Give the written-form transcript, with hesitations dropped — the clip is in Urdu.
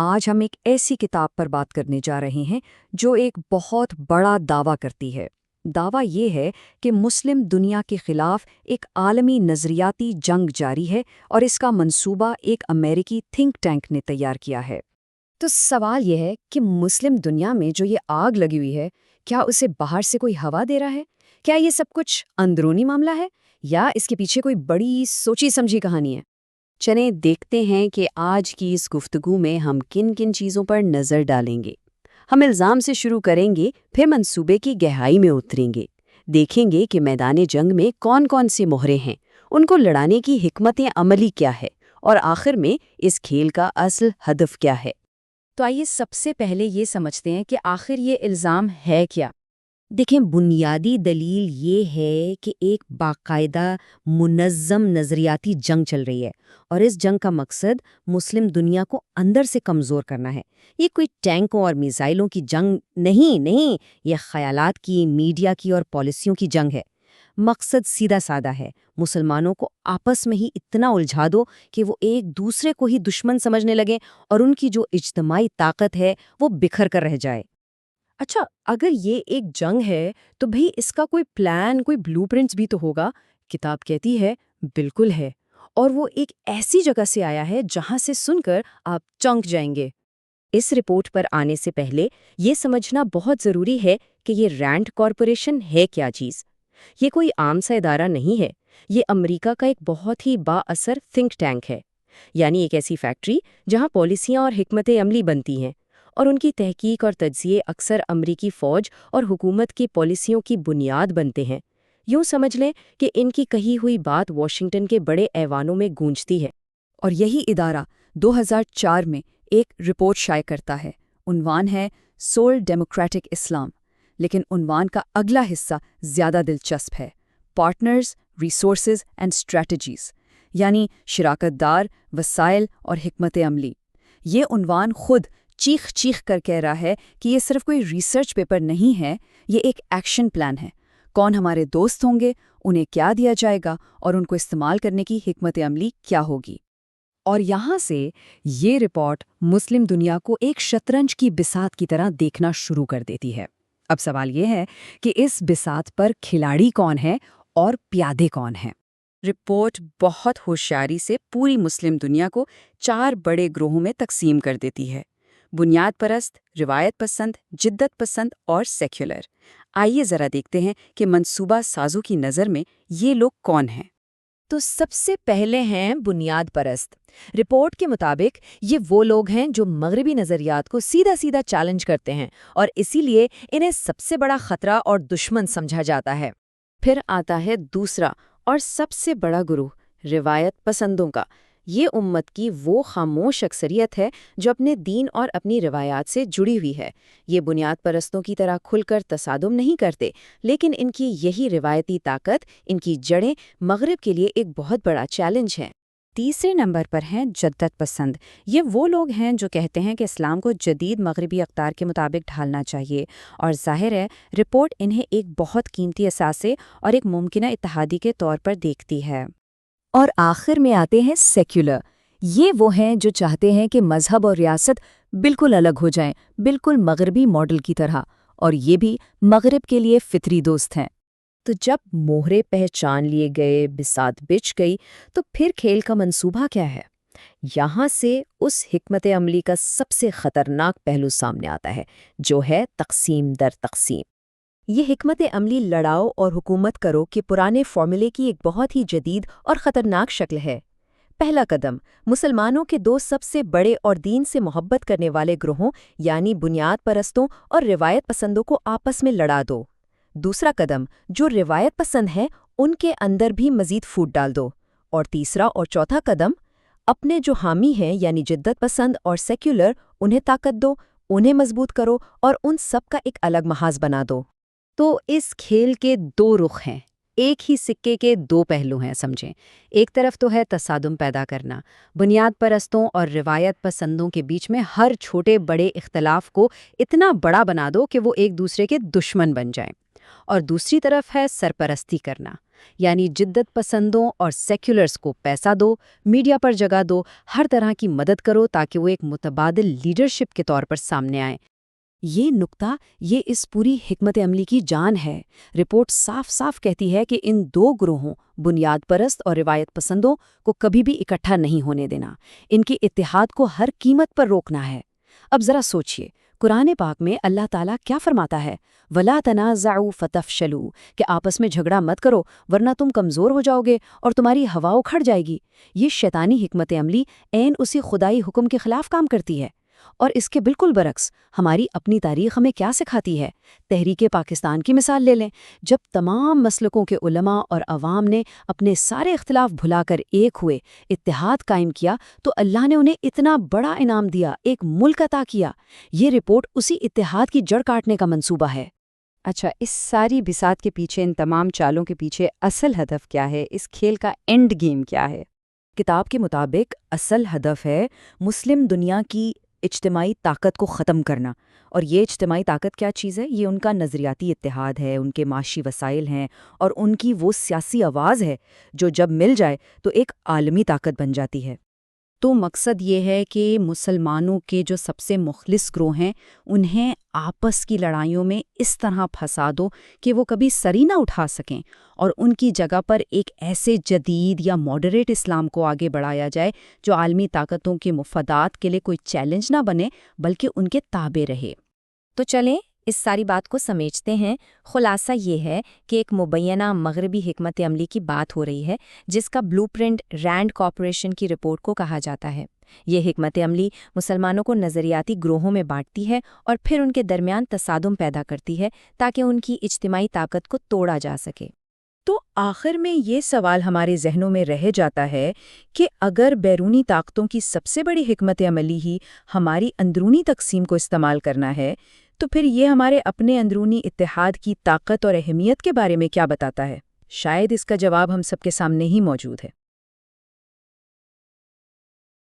آج ہم ایک ایسی کتاب پر بات کرنے جا رہے ہیں جو ایک بہت بڑا دعویٰ کرتی ہے۔ دعویٰ یہ ہے کہ مسلم دنیا کے خلاف ایک عالمی نظریاتی جنگ جاری ہے اور اس کا منصوبہ ایک امریکی تھنک ٹینک نے تیار کیا ہے۔ تو سوال یہ ہے کہ مسلم دنیا میں جو یہ آگ لگی ہوئی ہے، کیا اسے باہر سے کوئی ہوا دے رہا ہے؟ کیا یہ سب کچھ اندرونی معاملہ ہے یا اس کے پیچھے کوئی بڑی سوچی سمجھی کہانی ہے؟ چلیں دیکھتے ہیں کہ آج کی اس گفتگو میں ہم کن کن چیزوں پر نظر ڈالیں گے۔ ہم الزام سے شروع کریں گے، پھر منصوبے کی گہرائی میں اتریں گے، دیکھیں گے کہ میدان جنگ میں کون کون سی مہرے ہیں، ان کو لڑانے کی حکمت عملی کیا ہے، اور آخر میں اس کھیل کا اصل ہدف کیا ہے۔ تو آئیے سب سے پہلے یہ سمجھتے ہیں کہ آخر یہ الزام ہے کیا؟ دیکھیں، بنیادی دلیل یہ ہے کہ ایک باقاعدہ منظم نظریاتی جنگ چل رہی ہے، اور اس جنگ کا مقصد مسلم دنیا کو اندر سے کمزور کرنا ہے۔ یہ کوئی ٹینکوں اور میزائلوں کی جنگ نہیں، یہ خیالات کی، میڈیا کی اور پالیسیوں کی جنگ ہے۔ مقصد سیدھا سادہ ہے، مسلمانوں کو آپس میں ہی اتنا الجھا دو کہ وہ ایک دوسرے کو ہی دشمن سمجھنے لگیں اور ان کی جو اجتماعی طاقت ہے وہ بکھر کر رہ جائے۔ اچھا، اگر یہ ایک جنگ ہے تو بھئی اس کا کوئی پلان، کوئی بلو پرنٹس بھی تو ہوگا۔ کتاب کہتی ہے بالکل ہے، اور وہ ایک ایسی جگہ سے آیا ہے جہاں سے سن کر آپ چونک جائیں گے۔ اس رپورٹ پر آنے سے پہلے یہ سمجھنا بہت ضروری ہے کہ یہ رینڈ کارپوریشن ہے کیا چیز۔ یہ کوئی عام سا ادارہ نہیں ہے، یہ امریکہ کا ایک بہت ہی با اثر تھنک ٹینک ہے، یعنی ایک ایسی فیکٹری جہاں پالیسیاں اور حکمت عملی بنتی ہیں، اور ان کی تحقیق اور تجزیے اکثر امریکی فوج اور حکومت کی پالیسیوں کی بنیاد بنتے ہیں۔ یوں سمجھ لیں کہ ان کی کہی ہوئی بات واشنگٹن کے بڑے ایوانوں میں گونجتی ہے۔ اور یہی ادارہ 2004 میں ایک رپورٹ شائع کرتا ہے۔ عنوان ہے سول ڈیموکریٹک اسلام، لیکن عنوان کا اگلا حصہ زیادہ دلچسپ ہے: پارٹنرز، ریسورسز اینڈ اسٹریٹجیز، یعنی شراکت دار، وسائل اور حکمت عملی۔ یہ عنوان خود چیخ کر کہہ رہا ہے کہ یہ صرف کوئی ریسرچ پیپر نہیں ہے، یہ ایک ایکشن پلان ہے۔ کون ہمارے دوست ہوں گے، انہیں کیا دیا جائے گا، اور ان کو استعمال کرنے کی حکمت عملی کیا ہوگی۔ اور یہاں سے یہ رپورٹ مسلم دنیا کو ایک شطرنج کی بساط کی طرح دیکھنا شروع کر دیتی ہے۔ اب سوال یہ ہے کہ اس بساط پر کھلاڑی کون ہے اور پیادے کون ہیں؟ رپورٹ بہت ہوشیاری سے پوری مسلم دنیا کو 4 بڑے گروہوں میں تقسیم کر دیتی ہے: بنیاد پرست، روایت پسند، جدت پسند اور سیکولر۔ آئیے ذرا دیکھتے ہیں کہ منصوبہ سازوں کی نظر میں یہ لوگ کون ہیں۔ تو سب سے پہلے ہیں بنیاد پرست۔ رپورٹ کے مطابق یہ وہ لوگ ہیں جو مغربی نظریات کو سیدھا چیلنج کرتے ہیں، اور اسی لیے انہیں سب سے بڑا خطرہ اور دشمن سمجھا جاتا ہے۔ پھر آتا ہے دوسرا اور سب سے بڑا گروہ، روایت پسندوں کا۔ یہ امت کی وہ خاموش اکثریت ہے جو اپنے دین اور اپنی روایات سے جڑی ہوئی ہے۔ یہ بنیاد پرستوں کی طرح کھل کر تصادم نہیں کرتے، لیکن ان کی یہی روایتی طاقت، ان کی جڑیں مغرب کے لیے ایک بہت بڑا چیلنج ہیں۔ تیسرے نمبر پر ہیں جدت پسند۔ یہ وہ لوگ ہیں جو کہتے ہیں کہ اسلام کو جدید مغربی اقدار کے مطابق ڈھالنا چاہیے، اور ظاہر ہے رپورٹ انہیں ایک بہت قیمتی اثاثے اور ایک ممکنہ اتحادی کے طور پر دیکھتی ہے۔ اور آخر میں آتے ہیں سیکولر۔ یہ وہ ہیں جو چاہتے ہیں کہ مذہب اور ریاست بالکل الگ ہو جائیں، بالکل مغربی ماڈل کی طرح، اور یہ بھی مغرب کے لیے فطری دوست ہیں۔ تو جب مہرے پہچان لیے گئے، بساط بچھ گئی، تو پھر کھیل کا منصوبہ کیا ہے؟ یہاں سے اس حکمت عملی کا سب سے خطرناک پہلو سامنے آتا ہے، جو ہے تقسیم در تقسیم۔ یہ حکمت عملی لڑاؤ اور حکومت کرو کے پرانے فارمولے کی ایک بہت ہی جدید اور خطرناک شکل ہے۔ پہلا قدم، مسلمانوں کے 2 سب سے بڑے اور دین سے محبت کرنے والے گروہوں یعنی بنیاد پرستوں اور روایت پسندوں کو آپس میں لڑا دو۔ دوسرا قدم، جو روایت پسند ہیں ان کے اندر بھی مزید پھوٹ ڈال دو۔ اور تیسرا اور چوتھا قدم، اپنے جو حامی ہیں یعنی جدت پسند اور سیکولر، انہیں طاقت دو، انہیں مضبوط کرو، اور ان سب کا ایک الگ محاذ بنا دو۔ تو اس کھیل کے 2 رخ ہیں، ایک ہی سکے کے 2 پہلو ہیں، سمجھیں۔ ایک طرف تو ہے تصادم پیدا کرنا، بنیاد پرستوں اور روایت پسندوں کے بیچ میں ہر چھوٹے بڑے اختلاف کو اتنا بڑا بنا دو کہ وہ ایک دوسرے کے دشمن بن جائیں۔ اور دوسری طرف ہے سرپرستی کرنا، یعنی جدت پسندوں اور سیکولرز کو پیسہ دو، میڈیا پر جگہ دو، ہر طرح کی مدد کرو تاکہ وہ ایک متبادل لیڈرشپ کے طور پر سامنے آئیں۔ یہ نقطہ، یہ اس پوری حکمت عملی کی جان ہے۔ رپورٹ صاف صاف کہتی ہے کہ ان دو گروہوں، بنیاد پرست اور روایت پسندوں، کو کبھی بھی اکٹھا نہیں ہونے دینا، ان کے اتحاد کو ہر قیمت پر روکنا ہے۔ اب ذرا سوچئے، قرآن پاک میں اللہ تعالیٰ کیا فرماتا ہے؟ وَلَا تَنَازَعُوا فَتَفْشَلُوا، کہ آپس میں جھگڑا مت کرو ورنہ تم کمزور ہو جاؤ گے اور تمہاری ہوا اکھڑ جائے گی۔ یہ شیطانی حکمت عملی عین اسی خدائی حکم کے خلاف کام کرتی ہے۔ اور اس کے بالکل برعکس ہماری اپنی تاریخ ہمیں کیا سکھاتی ہے؟ تحریک پاکستان کی مثال لے لیں۔ جب تمام مسلکوں کے علماء اور عوام نے اپنے سارے اختلاف بھلا کر ایک ہوئے، اتحاد قائم کیا، تو اللہ نے انہیں اتنا بڑا انعام دیا، ایک ملک عطا کیا۔ یہ رپورٹ اسی اتحاد کی جڑ کاٹنے کا منصوبہ ہے۔ اچھا، اس ساری بساط کے پیچھے، ان تمام چالوں کے پیچھے اصل ہدف کیا ہے؟ اس کھیل کا اینڈ گیم کیا ہے؟ کتاب کے مطابق اصل ہدف ہے مسلم دنیا کی اجتماعی طاقت کو ختم کرنا۔ اور یہ اجتماعی طاقت کیا چیز ہے؟ یہ ان کا نظریاتی اتحاد ہے، ان کے معاشی وسائل ہیں، اور ان کی وہ سیاسی آواز ہے جو جب مل جائے تو ایک عالمی طاقت بن جاتی ہے۔ تو مقصد یہ ہے کہ مسلمانوں کے جو سب سے مخلص گروہ ہیں انہیں آپس کی لڑائیوں میں اس طرح پھنسا دو کہ وہ کبھی سری نہ اٹھا سکیں، اور ان کی جگہ پر ایک ایسے جدید یا ماڈریٹ اسلام کو آگے بڑھایا جائے جو عالمی طاقتوں کے مفادات کے لیے کوئی چیلنج نہ بنے بلکہ ان کے تابع رہے۔ تو چلیں اس ساری بات کو سمیٹتے ہیں۔ خلاصہ یہ ہے کہ ایک مبینہ مغربی حکمت عملی کی بات ہو رہی ہے جس کا بلو پرنٹ رینڈ کارپوریشن کی رپورٹ کو کہا جاتا ہے۔ یہ حکمت عملی مسلمانوں کو نظریاتی گروہوں میں بانٹتی ہے اور پھر ان کے درمیان تصادم پیدا کرتی ہے تاکہ ان کی اجتماعی طاقت کو توڑا جا سکے۔ تو آخر میں یہ سوال ہمارے ذہنوں میں رہ جاتا ہے کہ اگر بیرونی طاقتوں کی سب سے بڑی حکمت عملی ہی ہماری اندرونی تقسیم کو استعمال کرنا ہے، تو پھر یہ ہمارے اپنے اندرونی اتحاد کی طاقت اور اہمیت کے بارے میں کیا بتاتا ہے؟ شاید اس کا جواب ہم سب کے سامنے ہی موجود ہے۔